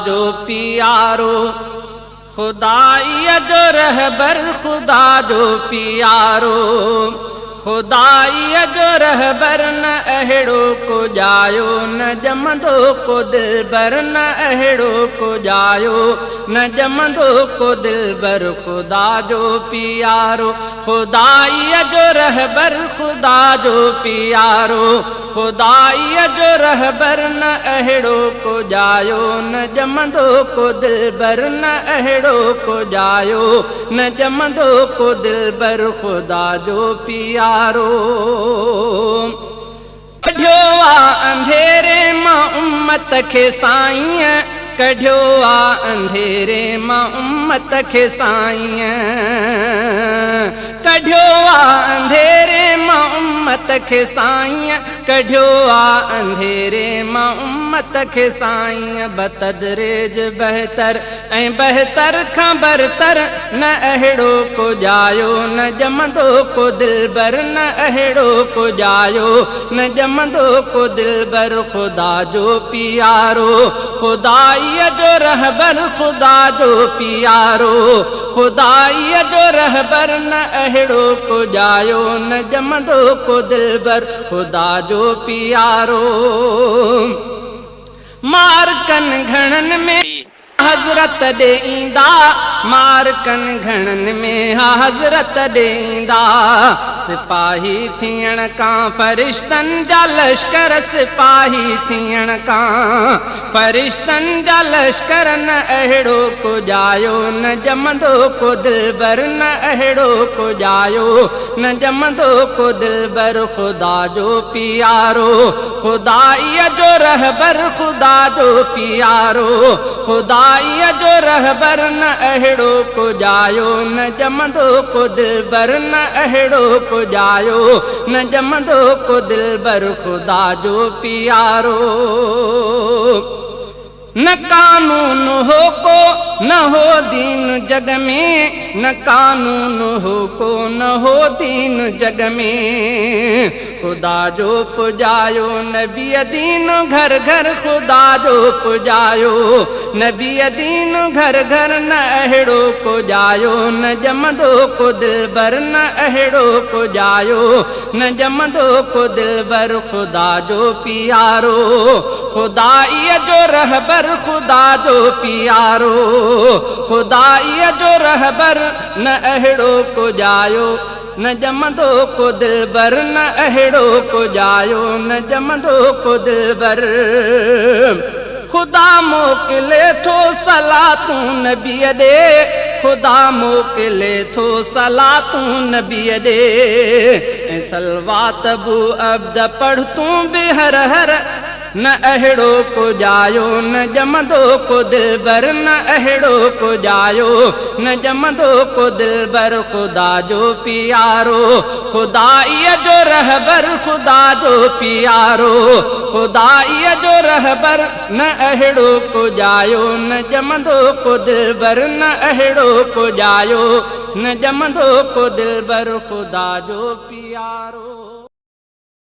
जो पियारो खुदाई जो रहबर खुदा जो पियारो खुदाई जो रहबर न अहिड़ो को जायो न जमंदो को दिलबर न अहिड़ो को जायो न जमंदो को दिलबर खुदा जो पियारो खुदाई जो रहबर खुदा जो पियारो खुदाई जो रहबर न अहिड़ो को जायो न जमंदो को दिलबर न अहिड़ो को जायो न जमंदो को दिलबर खुदा जो पियारो कढियो आ अंधेरे मां उम्मत खे साईं कढियो आ अंधेरे मां उम्मत खे साईं कढियो आ अंधेरे मां उम्मत खे साईं कढियो आ अंधेरे मां उम्मत खे साईं बतदरेज बहतर ऐं बहतर खां बरतर न अहिड़ो को जायो न जमंदो को दिलबर न अहिड़ो को जायो न जमंदो को दिलबर खुदा जो पियारो खुदाई जो रहबर खुदा जो पियारो खुदाई जो रहबर न अहिड़ो को जायो न जमंदो को दिलबर खुदा जो पियारो मारकन घणन में हज़रत ॾेईंदा मारकन घणन में हज़रत ॾेईंदा सिपाही थियण खां फरिश्तन जा लश्कर सिपाही थियण खां फरिश्तन जा लश्कर न अहिड़ो को जायो न जमंदो को दिलबर न अहिड़ो को जायो न जमंदो को दिलबर खुदा जो पियारो खुदाई जो रहबर खुदा जो पियारो खुदाई जो रहबर न अहिड़ो को जायो न जमंदो को दिलबर न अहिड़ो को जायो न जमंदो को दिलबर खुदा जो पियारो न कानून हो को न हो दीन जग में न कानून हो को न हो दीन जग में खुदा जो पुजायो नबी दीन घर घर खुदा जो पुजायो नबी दीन घर घर न अहिड़ो को जायो न जमंदो को दिलबर न अहिड़ो को जायो न जमंदो को दिलबर खुदा जो पियारो खुदाई जो रहबर खुदा जो पियारो खुदाई जो रहबर न अहिड़ो को जायो न जमंदो को दिलबर न अहिड़ो को जायो न जमंदो को दिलबर खुदा मोकिले थो सलातूं नबीअ ॾे खुदा मोकिले थो सलातूं नबीअ ॾे ऐं सलवात बू अब्द पढ़ तूं बि हर हर न अहिड़ो को जायो न जमंदो को दिलबर न अहिड़ो को जायो न जमंदो को दिलबर खुदा जो पियारो खुदाई जो रहबर खुदा जो पियारो खुदाई जो रहबर न अहिड़ो को जायो न जमंदो को दिलबर न अहिड़ो को जायो न जमंदो को दिलबर खुदा जो पियारो।